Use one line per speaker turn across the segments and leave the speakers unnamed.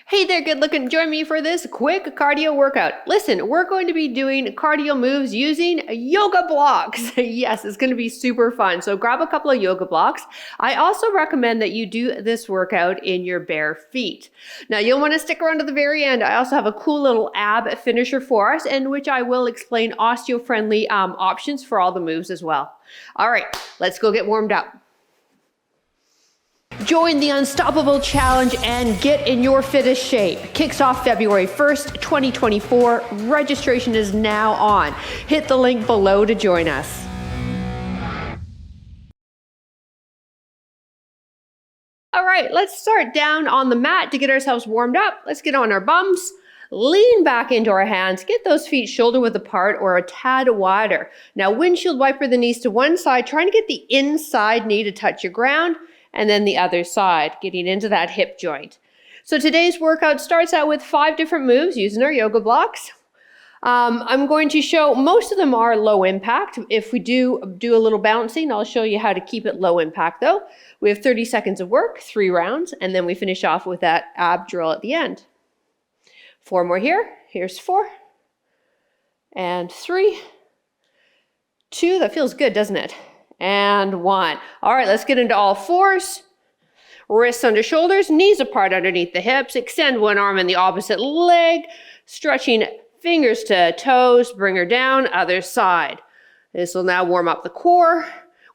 Hey there, good looking. Join me for this quick cardio workout. Listen, we're going to be doing cardio moves using yoga blocks. Yes, it's going to be super fun. So grab a couple of yoga blocks. I also recommend that you do this workout in your bare feet. Now you'll want to stick around to the very end. I also have a cool little ab finisher for us in which I will explain osteo-friendly options for all the moves as well. All right, let's go get warmed up. Join the Unstoppable Challenge and get in your fittest shape. Kicks off February 1st, 2024. Registration is now on. Hit the link below to join us. All right, let's start down on the mat to get ourselves warmed up. Let's get on our bums. Lean back into our hands. Get those feet shoulder width apart or a tad wider. Now windshield wiper the knees to one side, trying to get the inside knee to touch your ground. And then the other side, getting into that hip joint. So today's workout starts out with 5 different moves using our yoga blocks. I'm going to show, most of them are low impact. If we do a little bouncing, I'll show you how to keep it low impact though. We have 30 seconds of work, 3 rounds, and then we finish off with that ab drill at the end. 4 more here. Here's 4. And 3. 2, that feels good, doesn't it? And 1. All right, let's get into all fours. Wrists under shoulders, knees apart underneath the hips. Extend one arm in the opposite leg, stretching fingers to toes, bring her down, other side. This will now warm up the core.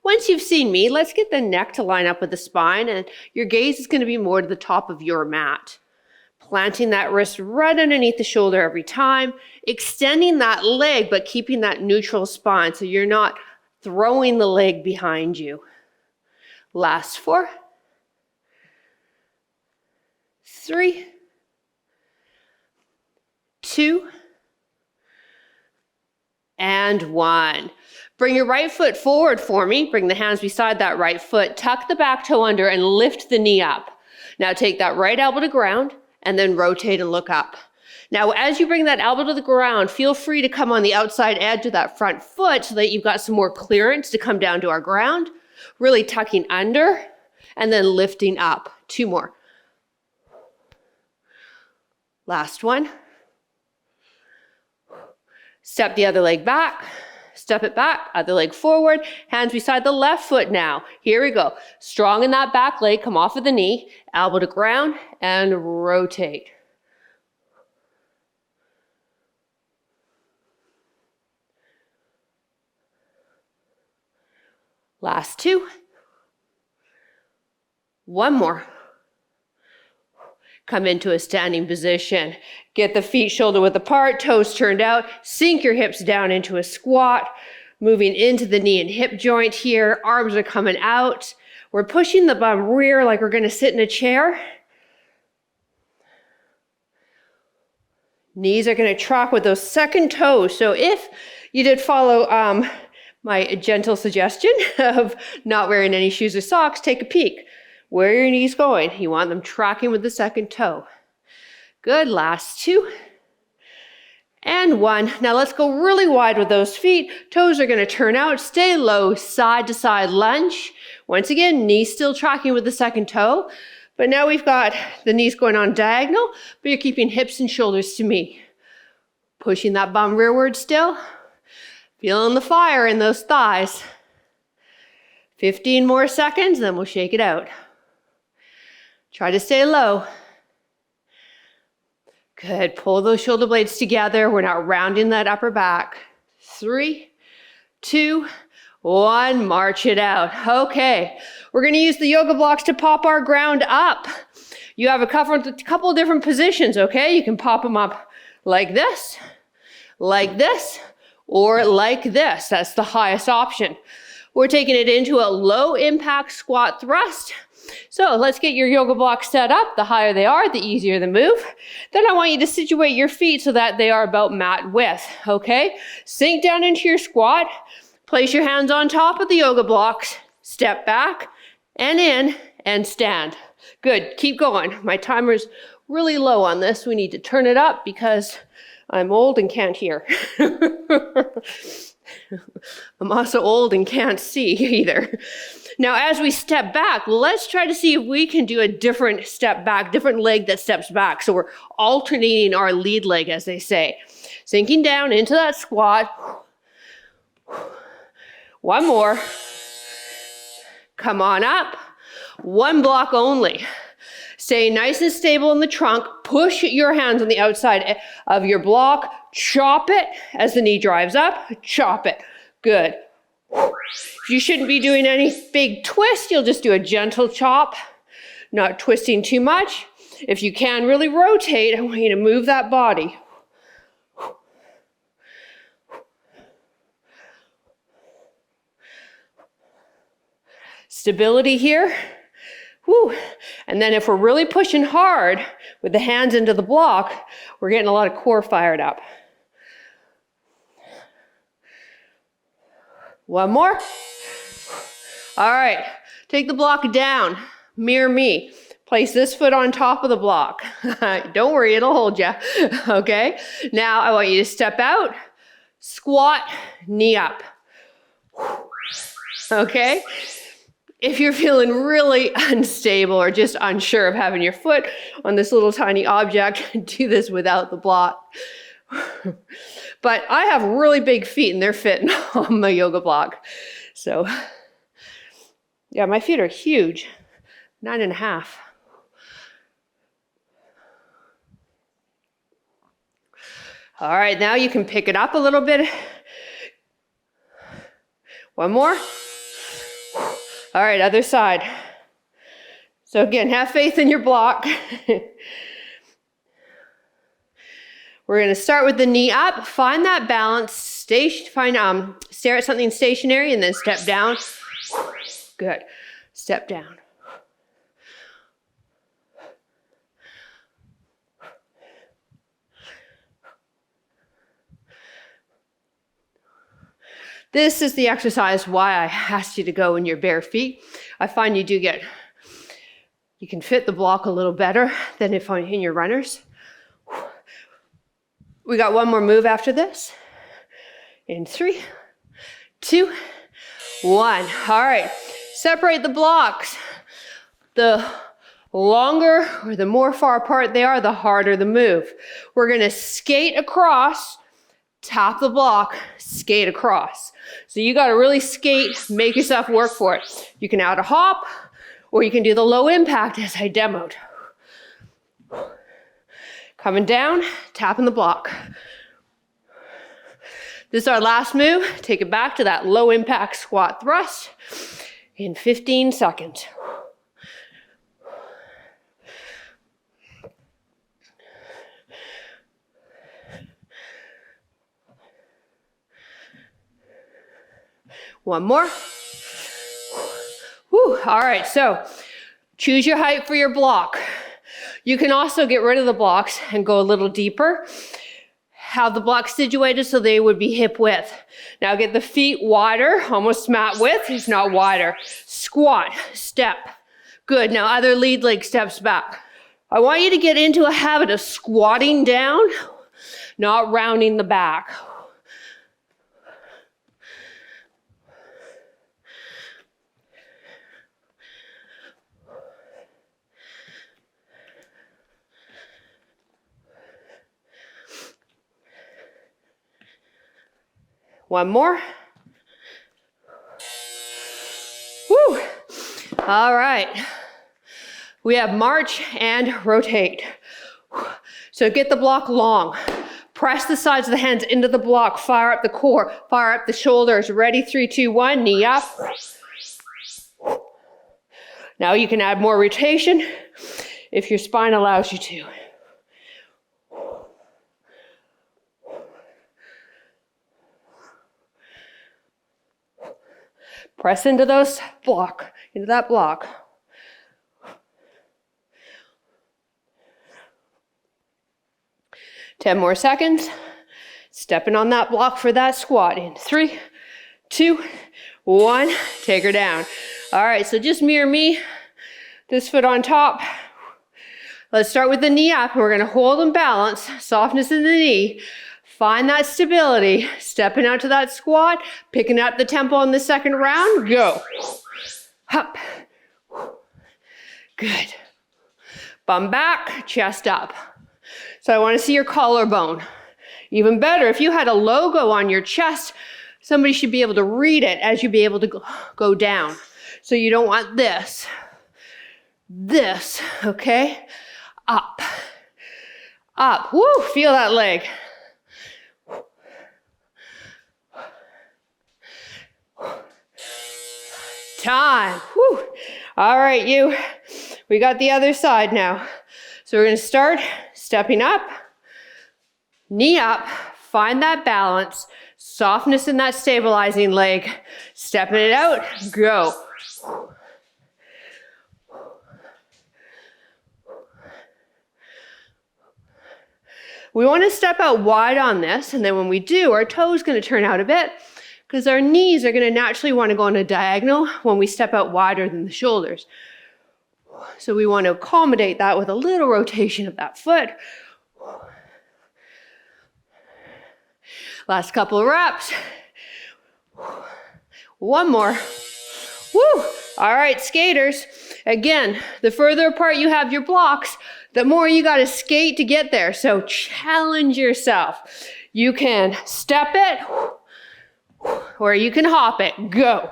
Once you've seen me, let's get the neck to line up with the spine, and your gaze is going to be more to the top of your mat. Planting that wrist right underneath the shoulder every time, extending that leg, but keeping that neutral spine so you're not throwing the leg behind you. Last 4. 3. 2. And 1. Bring your right foot forward for me. Bring the hands beside that right foot. Tuck the back toe under and lift the knee up. Now take that right elbow to ground and then rotate and look up. Now, as you bring that elbow to the ground, feel free to come on the outside edge of that front foot so that you've got some more clearance to come down to our ground. Really tucking under and then lifting up. 2 more. Last one. Step the other leg back. Step it back, other leg forward. Hands beside the left foot now. Here we go. Strong in that back leg, come off of the knee. Elbow to ground and rotate. Last 2. 1 more. Come into a standing position. Get the feet shoulder width apart, toes turned out. Sink your hips down into a squat. Moving into the knee and hip joint here. Arms are coming out. We're pushing the bum rear like we're going to sit in a chair. Knees are going to track with those second toes. So if you did follow my gentle suggestion of not wearing any shoes or socks, take a peek. Where are your knees going? You want them tracking with the second toe. Good, last 2. And 1. Now let's go really wide with those feet. Toes are going to turn out, stay low, side to side lunge. Once again, knees still tracking with the second toe. But now we've got the knees going on diagonal, but you're keeping hips and shoulders to me. Pushing that bum rearward still. Feeling the fire in those thighs. 15 more seconds, then we'll shake it out. Try to stay low. Good, pull those shoulder blades together. We're not rounding that upper back. 3, 2, 1, march it out. Okay, we're gonna use the yoga blocks to pop our ground up. You have a couple of different positions, okay? You can pop them up like this, or like this. That's the highest option. We're taking it into a low impact squat thrust. So let's get your yoga blocks set up. The higher they are, the easier the move. Then I want you to situate your feet so that they are about mat width, okay? Sink down into your squat. Place your hands on top of the yoga blocks. Step back and in and stand. Good, keep going. My timer's really low on this. We need to turn it up because I'm old and can't hear. I'm also old and can't see either. Now, as we step back, let's try to see if we can do a different step back, different leg that steps back. So we're alternating our lead leg, as they say. Sinking down into that squat. One more. Come on up. One block only. Stay nice and stable in the trunk. Push your hands on the outside of your block. Chop it as the knee drives up. Chop it. Good. You shouldn't be doing any big twist. You'll just do a gentle chop, not twisting too much. If you can really rotate, I want you to move that body. Stability here. Whew. And then if we're really pushing hard with the hands into the block, we're getting a lot of core fired up. One more. All right, take the block down. Mirror me. Place this foot on top of the block. Don't worry, it'll hold you. Okay, now I want you to step out, squat, knee up. Okay? If you're feeling really unstable or just unsure of having your foot on this little tiny object, do this without the block. But I have really big feet and they're fitting on my yoga block. So, yeah, my feet are huge, 9.5. All right, now you can pick it up a little bit. One more. All right, other side. So again, have faith in your block. We're going to start with the knee up. Find that balance. Stare at something stationary and then step down. Good. Step down. This is the exercise why I asked you to go in your bare feet. I find you can fit the block a little better than if in your runners. We got one more move after this. In 3, 2, 1. All right, separate the blocks. The longer or the more far apart they are, the harder the move. We're gonna skate across, tap the block, skate across. So you gotta really skate, make yourself work for it. You can add a hop, or you can do the low impact as I demoed. Coming down, tapping the block. This is our last move. Take it back to that low impact squat thrust in 15 seconds. One more. Whew. All right, so choose your height for your block. You can also get rid of the blocks and go a little deeper. Have the blocks situated so they would be hip width. Now get the feet wider, almost mat width, if not wider. Squat, step. Good, now other lead leg steps back. I want you to get into a habit of squatting down, not rounding the back. One more. Woo! All right. We have march and rotate. So get the block long. Press the sides of the hands into the block. Fire up the core. Fire up the shoulders. Ready? 3, 2, 1. Knee up. Now you can add more rotation if your spine allows you to. Press into that block. Ten more seconds. Stepping on that block for that squat in 3, 2, 1. Take her down. All right, so just mirror me. This foot on top. Let's start with the knee up. We're gonna hold and balance. Softness in the knee. Find that stability. Stepping out to that squat, picking up the tempo in the second round. Go. Up. Good. Bum back, chest up. So I want to see your collarbone. Even better, if you had a logo on your chest, somebody should be able to read it as you be able to go down. So you don't want this. This, okay? Up. Up. Woo, feel that leg. Time. Woo. All right, you. We got the other side now. So we're going to start stepping up, knee up, find that balance, softness in that stabilizing leg, stepping it out, go. We want to step out wide on this, and then when we do, our toe is going to turn out a bit because our knees are going to naturally want to go on a diagonal when we step out wider than the shoulders. So we want to accommodate that with a little rotation of that foot. Last couple of reps. One more. Woo! All right, skaters. Again, the further apart you have your blocks, the more you got to skate to get there. So challenge yourself. You can step it or you can hop it. Go.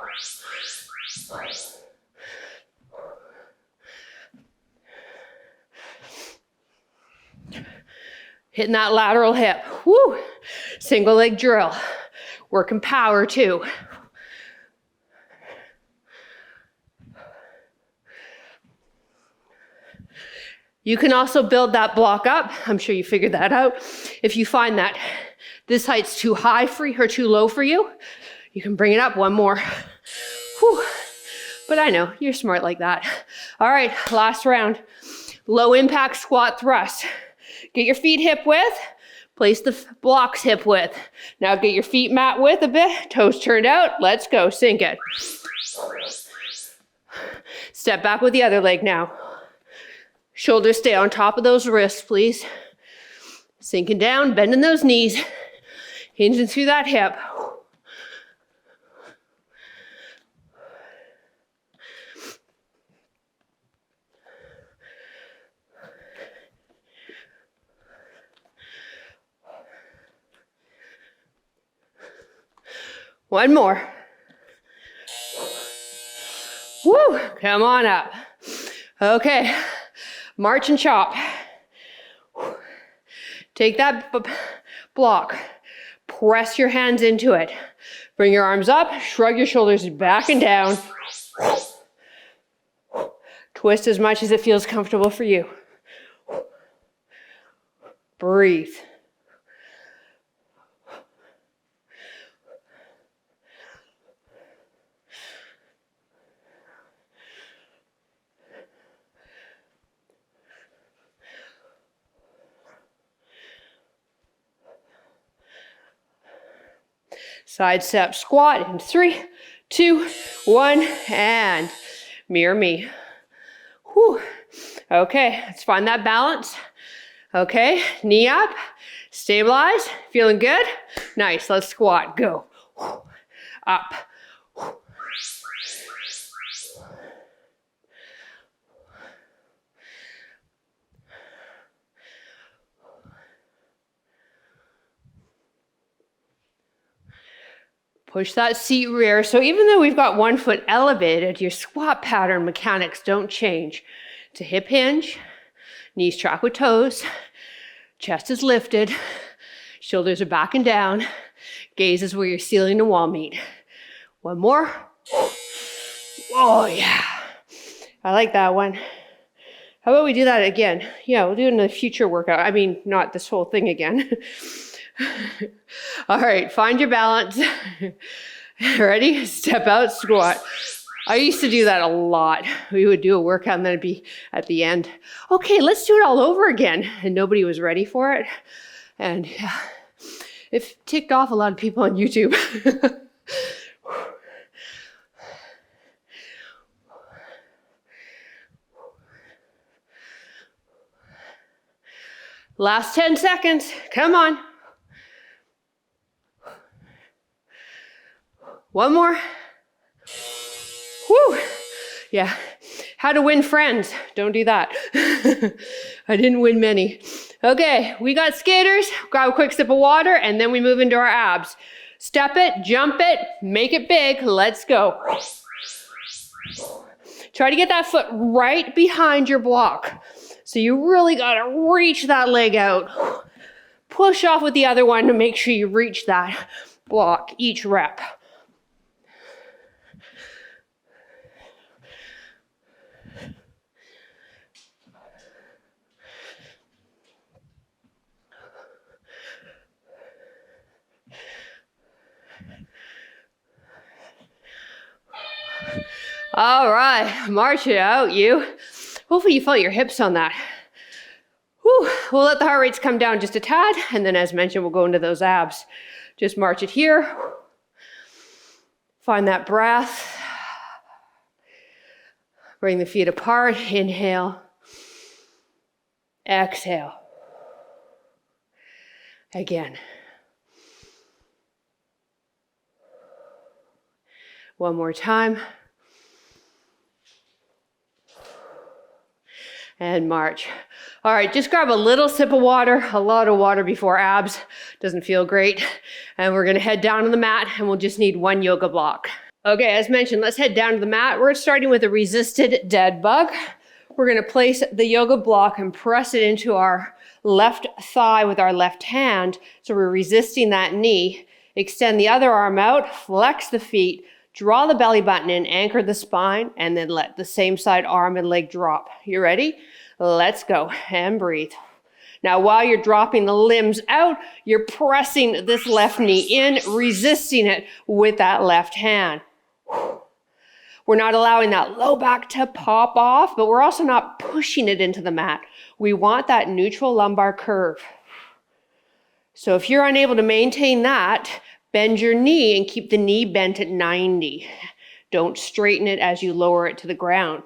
Hitting that lateral hip. Woo! Single leg drill. Working power too. You can also build that block up. I'm sure you figured that out. If you find that this height's too high for you or too low for you, you can bring it up one more. Whew. But I know, you're smart like that. All right, last round. Low impact squat thrust. Get your feet hip width. Place the blocks hip width. Now get your feet mat width a bit. Toes turned out. Let's go. Sink it. Step back with the other leg now. Shoulders stay on top of those wrists, please. Sinking down, bending those knees. Hinging through that hip. One more. Woo, come on up. Okay, march and chop. Take that block, press your hands into it. Bring your arms up, shrug your shoulders back and down. Twist as much as it feels comfortable for you. Breathe. Side step squat in 3, 2, 1, and mirror me. Whew. Okay, let's find that balance. Okay, knee up, stabilize, feeling good? Nice, let's squat, go. Up. Push that seat rear. So even though we've got one foot elevated, your squat pattern mechanics don't change. It's a hip hinge, knees track with toes, chest is lifted, shoulders are back and down, gaze is where your ceiling and wall meet. One more. Oh yeah, I like that one. How about we do that again? Yeah, we'll do it in a future workout. I mean, not this whole thing again. All right, find your balance. Ready? Step out, squat. I used to do that a lot. We would do a workout and then it'd be at the end. Okay, let's do it all over again. And nobody was ready for it. And yeah, it ticked off a lot of people on YouTube. Last 10 seconds. Come on. One more. Whew. Yeah. How to win friends. Don't do that. I didn't win many. Okay, we got skaters. Grab a quick sip of water, and then we move into our abs. Step it, jump it, make it big. Let's go. Try to get that foot right behind your block. So you really got to reach that leg out. Push off with the other one to make sure you reach that block each rep. All right, march it out, you. Hopefully you felt your hips on that. Whew. We'll let the heart rates come down just a tad, and then as mentioned, we'll go into those abs. Just march it here. Find that breath. Bring the feet apart. Inhale. Exhale. Again. One more time. And march. All right, just grab a little sip of water, a lot of water before abs. Doesn't feel great. And we're gonna head down to the mat and we'll just need one yoga block. Okay, as mentioned, let's head down to the mat. We're starting with a resisted dead bug. We're gonna place the yoga block and press it into our left thigh with our left hand. So we're resisting that knee. Extend the other arm out, flex the feet, draw the belly button in, anchor the spine, and then let the same side arm and leg drop. You ready? Let's go and breathe. Now, while you're dropping the limbs out, you're pressing this left knee in, resisting it with that left hand. We're not allowing that low back to pop off, but we're also not pushing it into the mat. We want that neutral lumbar curve. So if you're unable to maintain that, bend your knee and keep the knee bent at 90. Don't straighten it as you lower it to the ground.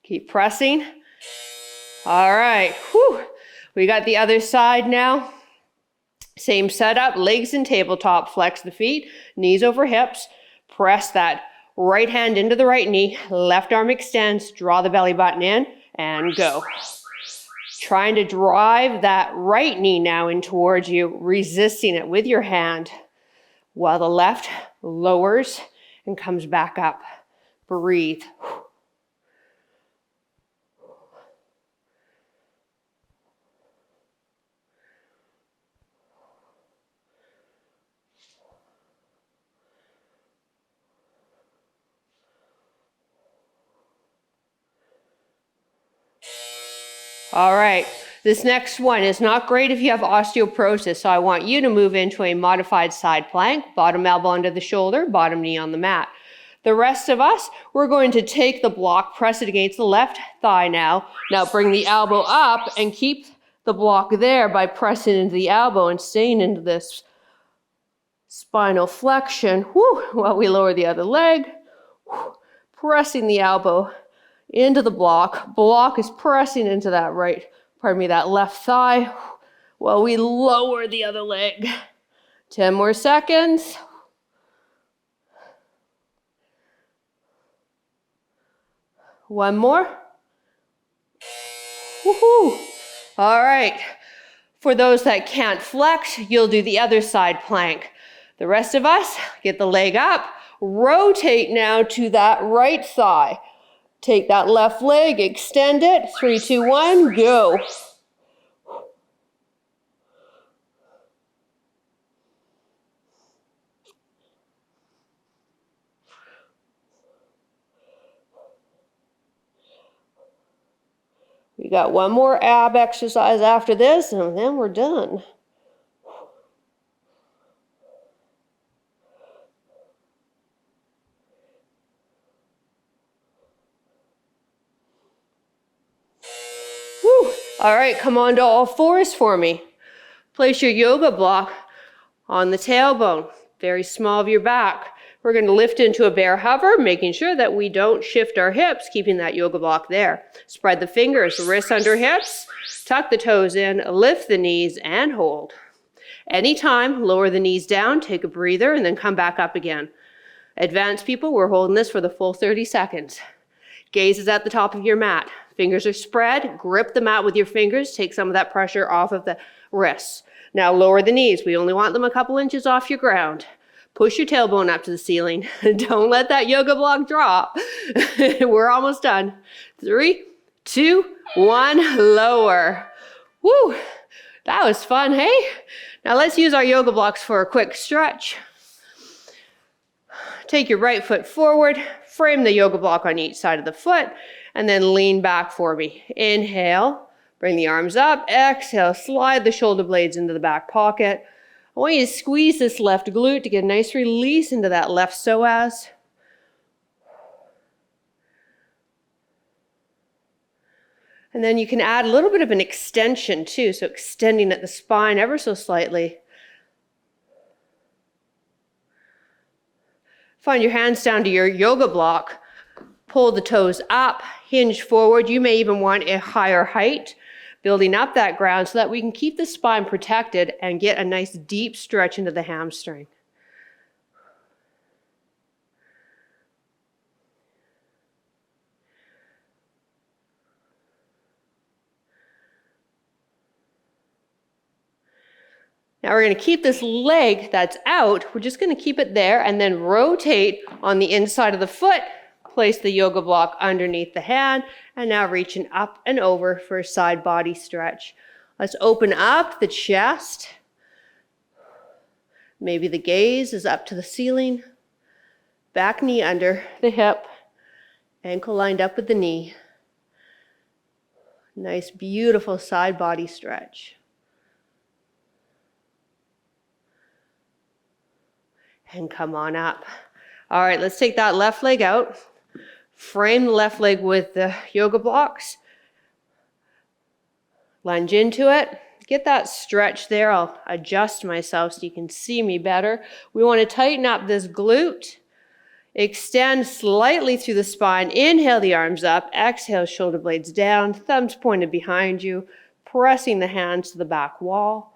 Keep pressing. All right. Whew. We got the other side now. Same setup, legs and tabletop. Flex the feet, knees over hips. Press that right hand into the right knee. Left arm extends. Draw the belly button in and go. Trying to drive that right knee now in towards you, resisting it with your hand while the left lowers and comes back up. Breathe. All right, this next one is not great if you have osteoporosis, so I want you to move into a modified side plank, bottom elbow under the shoulder, bottom knee on the mat. The rest of us, we're going to take the block, press it against the left thigh now. Now bring the elbow up and keep the block there by pressing into the elbow and staying into this spinal flexion. Whew, while we lower the other leg, whew, pressing the elbow into the block. Block is pressing into that that left thigh while we lower the other leg. 10 more seconds. One more. Woohoo! All right. For those that can't flex, you'll do the other side plank. The rest of us, get the leg up, rotate now to that right thigh. Take that left leg, extend it. 3, 2, 1, go. We got one more ab exercise after this, and then we're done. All right, come on to all fours for me. Place your yoga block on the tailbone, very small of your back. We're going to lift into a bear hover, making sure that we don't shift our hips, keeping that yoga block there. Spread the fingers, wrists under hips, tuck the toes in, lift the knees, and hold. Anytime, lower the knees down, take a breather, and then come back up again. Advanced people, we're holding this for the full 30 seconds. Gaze is at the top of your mat. Fingers are spread. Grip the mat with your fingers. Take some of that pressure off of the wrists. Now lower the knees. We only want them a couple inches off your ground. Push your tailbone up to the ceiling. Don't let that yoga block drop. We're almost done. 3, 2, 1, lower. Woo! That was fun, hey? Now let's use our yoga blocks for a quick stretch. Take your right foot forward, frame the yoga block on each side of the foot, and then lean back for me. Inhale, bring the arms up. Exhale, slide the shoulder blades into the back pocket. I want you to squeeze this left glute to get a nice release into that left psoas. And then you can add a little bit of an extension too, so extending at the spine ever so slightly. Find your hands down to your yoga block. Pull the toes up, hinge forward. You may even want a higher height, building up that ground so that we can keep the spine protected and get a nice deep stretch into the hamstring. Now we're going to keep this leg that's out, we're just going to keep it there and then rotate on the inside of the foot. Place the yoga block underneath the hand and now reaching up and over for a side body stretch. Let's open up the chest. Maybe the gaze is up to the ceiling. Back knee under the hip. Ankle lined up with the knee. Nice, beautiful side body stretch. And come on up. All right, let's take that left leg out. Frame the left leg with the yoga blocks. Lunge into it. Get that stretch there. I'll adjust myself so you can see me better. We want to tighten up this glute. Extend slightly through the spine. Inhale the arms up. Exhale, shoulder blades down. Thumbs pointed behind you. Pressing the hands to the back wall.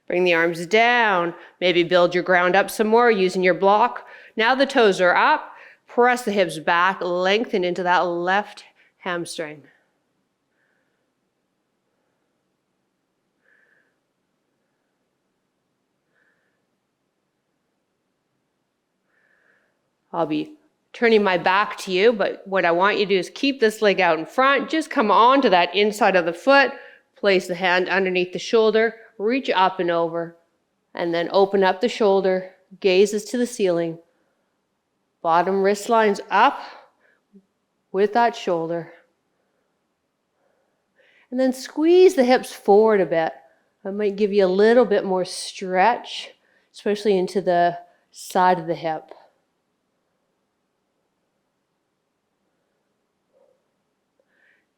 Bring the arms down. Maybe build your ground up some more using your block. Now the toes are up. Press the hips back. Lengthen into that left hamstring. I'll be turning my back to you, but what I want you to do is keep this leg out in front. Just come onto that inside of the foot. Place the hand underneath the shoulder. Reach up and over, and then open up the shoulder, gazes to the ceiling. Bottom wrist lines up with that shoulder. And then squeeze the hips forward a bit. That might give you a little bit more stretch, especially into the side of the hip.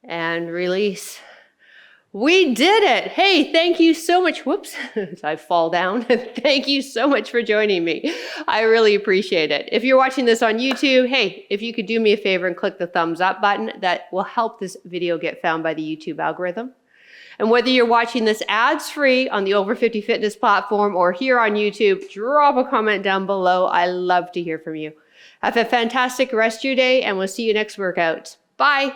And release. We did it. Hey, thank you so much. Whoops, I fall down. Thank you so much for joining me. I really appreciate it. If you're watching this on YouTube, hey, if you could do me a favor and click the thumbs up button, that will help this video get found by the YouTube algorithm. And whether you're watching this ads-free on the Over 50 Fitness platform or here on YouTube, drop a comment down below. I love to hear from you. Have a fantastic rest of your day, and we'll see you next workout. Bye.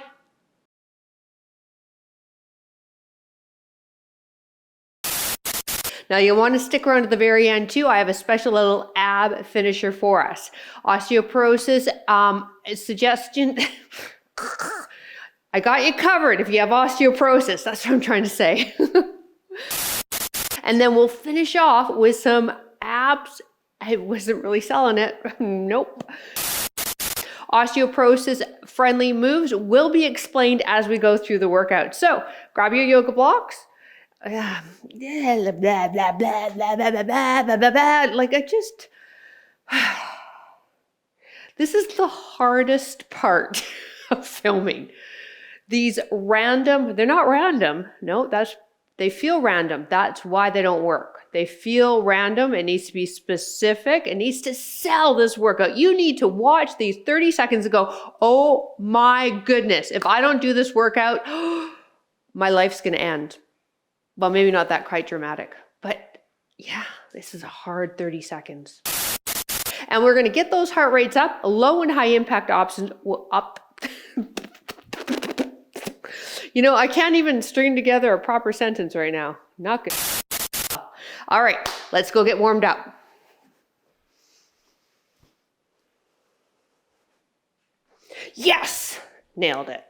Now you'll want to stick around to the very end too. I have a special little ab finisher for us. Osteoporosis suggestion. I got you covered if you have osteoporosis. That's what I'm trying to say. And then we'll finish off with some abs. I wasn't really selling it. Nope. Osteoporosis-friendly moves will be explained as we go through the workout. So grab your yoga blocks. Blah, blah, blah, blah, blah, blah, blah, blah, blah, blah. Like I just, this is the hardest part of filming. These random, they're not random. No, they feel random. That's why they don't work. They feel random. It needs to be specific. It needs to sell this workout. You need to watch these 30 seconds and go, oh my goodness, if I don't do this workout, my life's going to end. Well, maybe not that quite dramatic, but yeah, this is a hard 30 seconds. And we're going to get those heart rates up, low and high impact options up. You know, I can't even string together a proper sentence right now. Not good. All right, let's go get warmed up. Yes, nailed it.